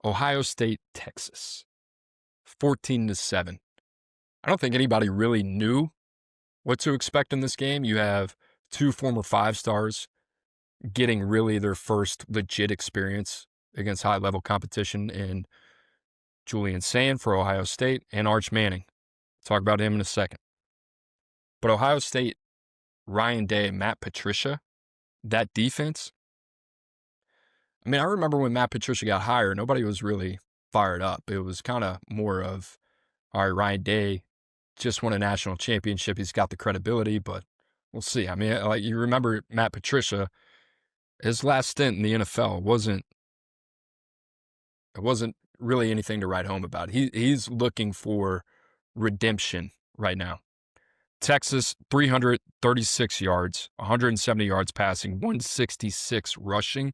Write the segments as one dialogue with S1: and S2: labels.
S1: Ohio State, Texas, 14-7. I don't think anybody really knew what to expect in this game. You have two former five-stars getting really their first legit experience against high-level competition in Julian Sand for Ohio State and Arch Manning. Talk about him in a second. But Ohio State, Ryan Day, Matt Patricia, that defense. I mean, I remember when Matt Patricia got hired, nobody was really fired up. It was kind of more of, all right, Ryan Day just won a national championship. He's got the credibility, but we'll see. I mean, like, you remember Matt Patricia, his last stint in the NFL it wasn't really anything to write home about. He's looking for redemption right now. Texas, 336 yards, 170 yards passing, 166 rushing.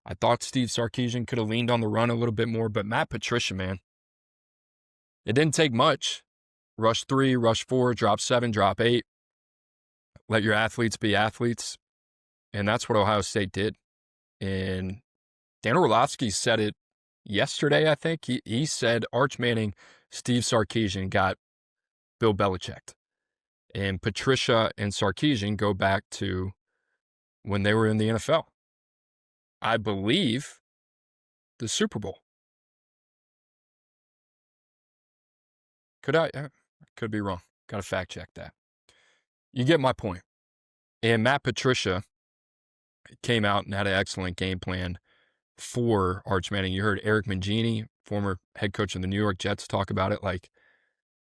S1: I thought Steve Sarkisian could have leaned on the run a little bit more, but Matt Patricia, man, it didn't take much. Rush 3, rush 4, drop 7, drop 8. Let your athletes be athletes. And that's what Ohio State did. And Dan Orlovsky said it yesterday, I think. He said Arch Manning, Steve Sarkisian got Bill Belichicked. And Patricia and Sarkisian go back to when they were in the NFL. I believe the Super Bowl. Could be wrong. Got to fact check that. You get my point. And Matt Patricia came out and had an excellent game plan for Arch Manning. You heard Eric Mangini, former head coach of the New York Jets, talk about it. Like,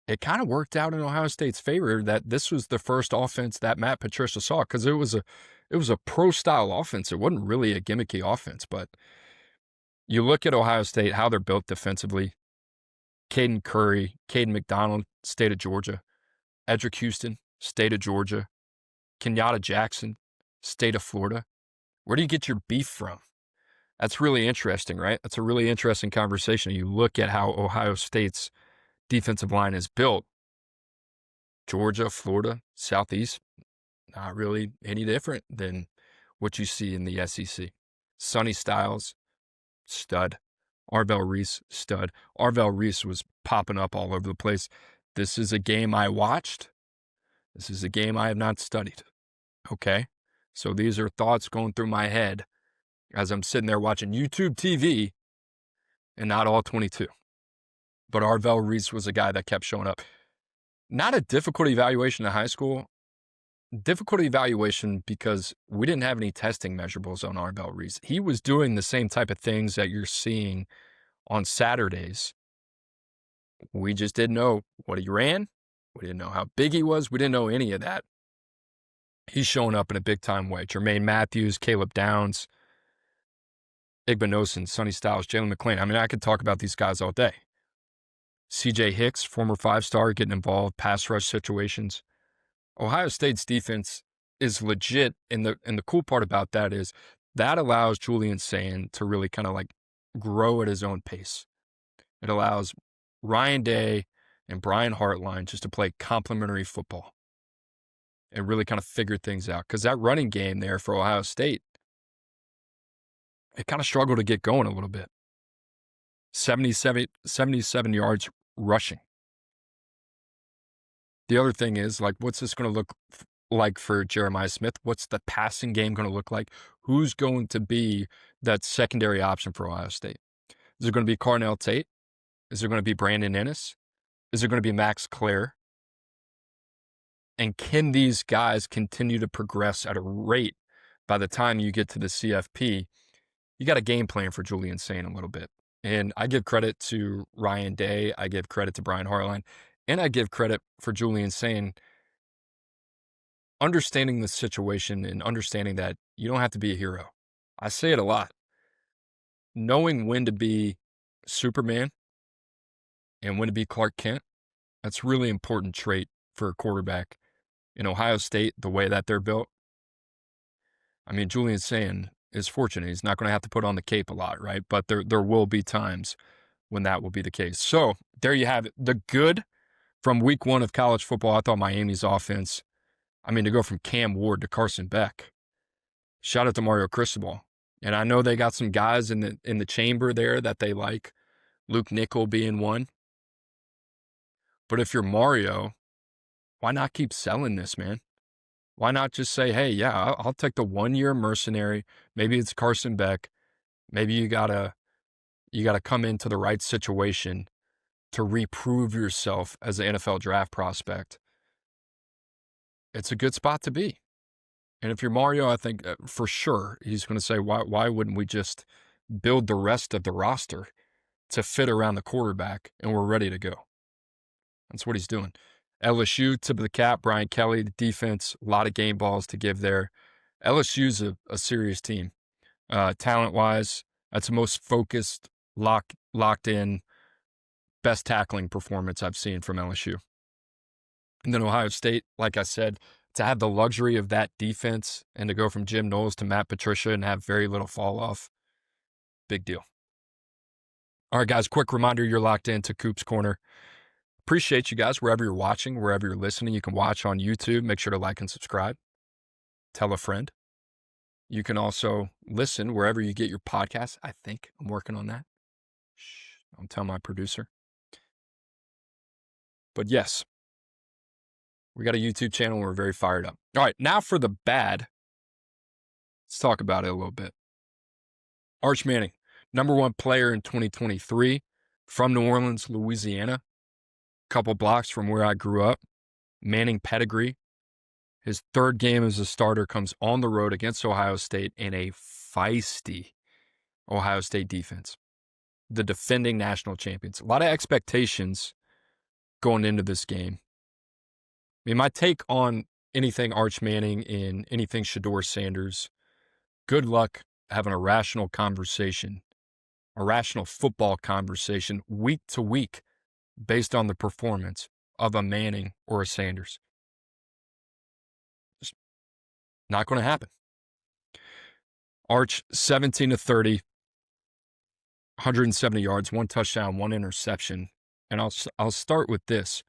S1: it kind of worked out in Ohio State's favor that this was the first offense that Matt Patricia saw, because it was a pro-style offense. It wasn't really a gimmicky offense, but you look at Ohio State, how they're built defensively. Caden Curry, Caden McDonald, state of Georgia. Edric Houston, state of Georgia. Kenyatta Jackson, state of Florida. Where do you get your beef from? That's really interesting, right? That's a really interesting conversation. You look at how Ohio State's defensive line is built. Georgia, Florida, Southeast, not really any different than what you see in the SEC. Sonny Styles, stud. Arvell Reese, stud. Arvell Reese was popping up all over the place. This is a game I watched. This is a game I have not studied. Okay? So these are thoughts going through my head as I'm sitting there watching YouTube TV and not all 22. But Arvell Reese was a guy that kept showing up. Not a difficult evaluation in high school. Difficult evaluation because we didn't have any testing measurables on Arvell Reese. He was doing the same type of things that you're seeing on Saturdays. We just didn't know what he ran. We didn't know how big he was. We didn't know any of that. He's showing up in a big-time way. Jermaine Matthews, Caleb Downs, Igbinosin, Sonny Styles, Jalen McClain. I mean, I could talk about these guys all day. C.J. Hicks, former five-star, getting involved, pass rush situations. Ohio State's defense is legit, and the cool part about that is that allows Julian Sand to really kind of like grow at his own pace. It allows Ryan Day and Brian Hartline just to play complementary football and really kind of figure things out. Because that running game there for Ohio State, it kind of struggled to get going a little bit. 77 yards rushing. The other thing is, like, what's this going to look like for Jeremiah Smith? What's the passing game going to look like? Who's going to be that secondary option for Ohio State? Is it going to be Carnell Tate? Is it going to be Brandon Ennis? Is it going to be Max Clare? And can these guys continue to progress at a rate by the time you get to the CFP? You got a game plan for Julian Sand a little bit. And I give credit to Ryan Day. I give credit to Brian Hartline. And I give credit for Julian Sand understanding the situation and understanding that you don't have to be a hero. I say it a lot. Knowing when to be Superman and when to be Clark Kent, that's a really important trait for a quarterback. In Ohio State, the way that they're built, I mean, Julian Sand is fortunate. He's not going to have to put on the cape a lot, right? But there will be times when that will be the case. So there you have it. The good from week 1 of college football. I thought Miami's offense, I mean, to go from Cam Ward to Carson Beck. Shout out to Mario Cristobal. And I know they got some guys in the chamber there that they like, Luke Nickel being one. But if you're Mario, why not keep selling this, man? Why not just say, hey, yeah, I'll take the 1-year mercenary. Maybe it's Carson Beck. Maybe you gotta come into the right situation to reprove yourself as an NFL draft prospect. It's a good spot to be. And if you're Mario, I think for sure he's going to say, why wouldn't we just build the rest of the roster to fit around the quarterback and we're ready to go? That's what he's doing. LSU, tip of the cap, Brian Kelly, the defense, a lot of game balls to give there. LSU's a serious team. Talent-wise, that's the most focused, locked in, best tackling performance I've seen from LSU. And then Ohio State, like I said, to have the luxury of that defense and to go from Jim Knowles to Matt Patricia and have very little fall off, big deal. All right, guys, quick reminder, you're locked into Coop's Corner. Appreciate you guys wherever you're watching, wherever you're listening. You can watch on YouTube. Make sure to like and subscribe. Tell a friend. You can also listen wherever you get your podcasts. I think I'm working on that. Shh, I'll tell my producer. But yes, we got a YouTube channel. We're very fired up. All right, now for the bad. Let's talk about it a little bit. Arch Manning, number 1 player in 2023 from New Orleans, Louisiana. Couple blocks from where I grew up. Manning pedigree. His 3rd game as a starter comes on the road against Ohio State in a feisty Ohio State defense. The defending national champions. A lot of expectations going into this game. I mean, my take on anything Arch Manning and anything Shedeur Sanders, good luck having a rational conversation, a rational football conversation week to week based on the performance of a Manning or a Sanders. Just not going to happen. Arch, 17 of 30, 170 yards, 1 touchdown, 1 interception. And I'll start with this.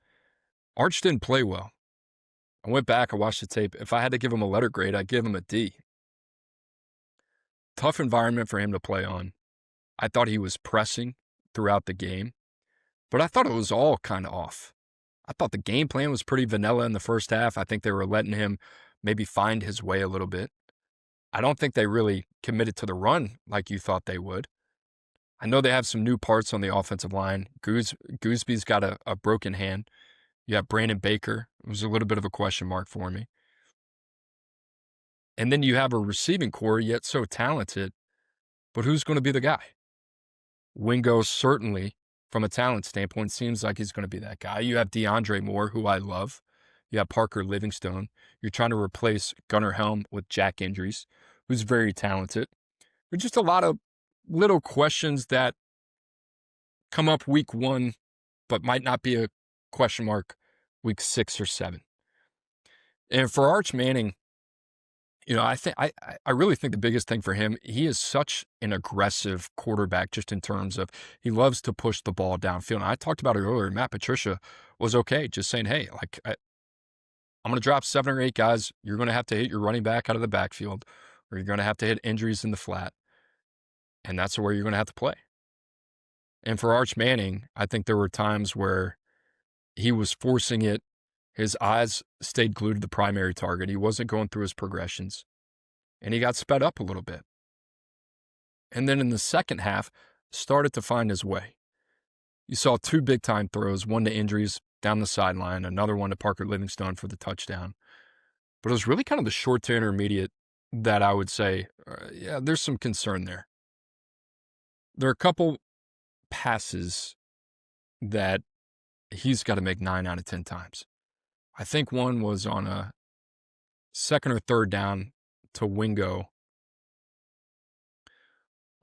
S1: Arch didn't play well. I went back, I watched the tape. If I had to give him a letter grade, I'd give him a D. Tough environment for him to play on. I thought he was pressing throughout the game, but I thought it was all kind of off. I thought the game plan was pretty vanilla in the first half. I think they were letting him maybe find his way a little bit. I don't think they really committed to the run like you thought they would. I know they have some new parts on the offensive line. Goosby's got a broken hand. You have Brandon Baker. It was a little bit of a question mark for me. And then you have a receiving core yet so talented, but who's going to be the guy? Wingo certainly, from a talent standpoint, seems like he's going to be that guy. You have DeAndre Moore, who I love. You have Parker Livingstone. You're trying to replace Gunnar Helm with Jack Indries, who's very talented. There's just a lot of little questions that come up week 1, but might not be a question mark week 6 or 7. And for Arch Manning, you know, I really think the biggest thing for him, he is such an aggressive quarterback just in terms of he loves to push the ball downfield. And I talked about it earlier. Matt Patricia was okay just saying, hey, like I'm going to drop 7 or 8 guys. You're going to have to hit your running back out of the backfield, or you're going to have to hit Indries in the flat. And that's where you're going to have to play. And for Arch Manning, I think there were times where he was forcing it. His eyes stayed glued to the primary target. He wasn't going through his progressions. And he got sped up a little bit. And then in the second half, started to find his way. You saw 2 big-time throws, one to Indries down the sideline, another one to Parker Livingstone for the touchdown. But it was really kind of the short to intermediate that I would say, yeah, there's some concern there. There are a couple passes that he's got to make 9 out of 10 times. I think one was on a 2nd or 3rd down to Wingo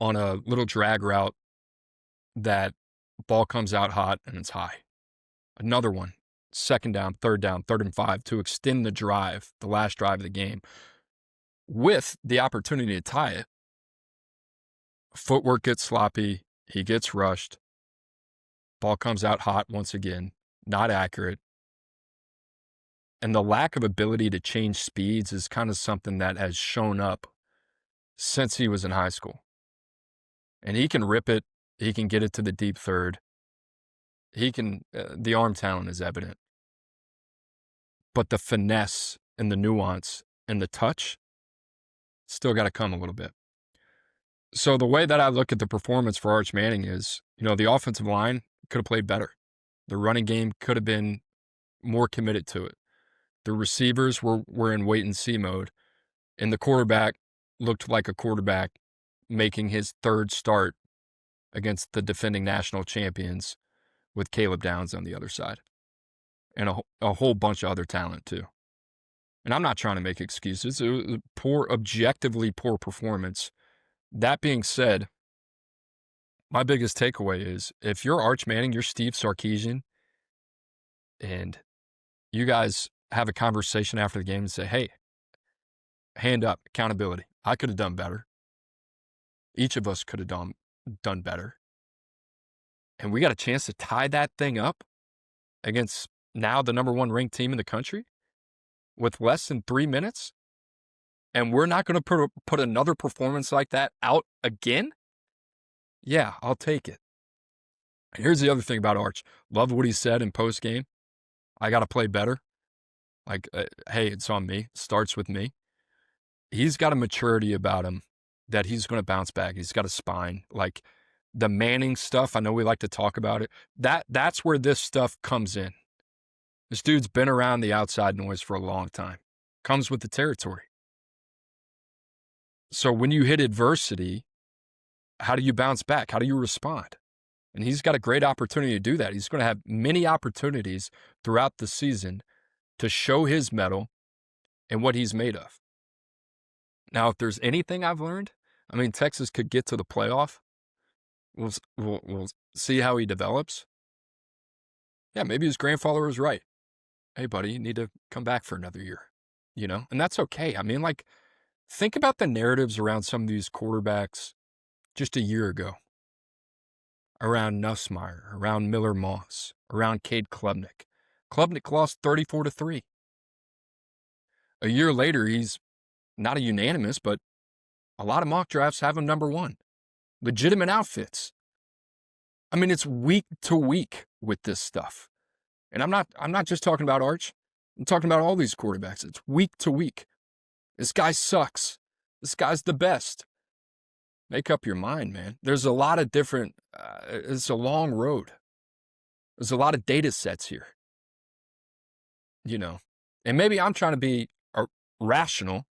S1: on a little drag route that ball comes out hot and it's high. Another one, 2nd down, 3rd and 5 to extend the drive, the last drive of the game, with the opportunity to tie it. Footwork gets sloppy. He gets rushed. Ball comes out hot once again, not accurate. And the lack of ability to change speeds is kind of something that has shown up since he was in high school. And he can rip it. He can get it to the deep third. He can, the arm talent is evident. But the finesse and the nuance and the touch still got to come a little bit. So the way that I look at the performance for Arch Manning is, the offensive line could have played better. The running game could have been more committed to it. The receivers were in wait-and-see mode. And the quarterback looked like a quarterback making his third start against the defending national champions with Caleb Downs on the other side. And a whole bunch of other talent, too. And I'm not trying to make excuses. It was a objectively poor performance. That being said, my biggest takeaway is if you're Arch Manning, you're Steve Sarkisian, and you guys have a conversation after the game and say, hey, hand up, accountability. I could have done better. Each of us could have done better. And we got a chance to tie that thing up against now the number 1 ranked team in the country with less than 3 minutes. And we're not going to put another performance like that out again? Yeah, I'll take it. And here's the other thing about Arch. Love what he said in post-game. I got to play better. Like, hey, it's on me. It starts with me. He's got a maturity about him that he's going to bounce back. He's got a spine. Like the Manning stuff, I know we like to talk about it. That's where this stuff comes in. This dude's been around the outside noise for a long time. Comes with the territory. So when you hit adversity, how do you bounce back? How do you respond? And he's got a great opportunity to do that. He's going to have many opportunities throughout the season to show his mettle and what he's made of. Now, if there's anything I've learned, Texas could get to the playoff. We'll see how he develops. Yeah, maybe his grandfather was right. Hey, buddy, you need to come back for another year, And that's okay. Think about the narratives around some of these quarterbacks just a year ago. Around Nussmeier, around Miller Moss, around Cade Klubnik. Klubnik lost 34-3. A year later, he's not a unanimous, but a lot of mock drafts have him number 1. Legitimate outfits. It's week to week with this stuff. And I'm not just talking about Arch. I'm talking about all these quarterbacks. It's week to week. This guy sucks. This guy's the best. Make up your mind, man. There's a lot of different, it's a long road. There's a lot of data sets here. And maybe I'm trying to be rational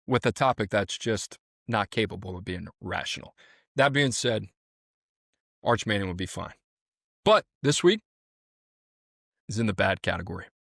S1: with a topic that's just not capable of being rational. That being said, Arch Manning will be fine. But this week is in the bad category.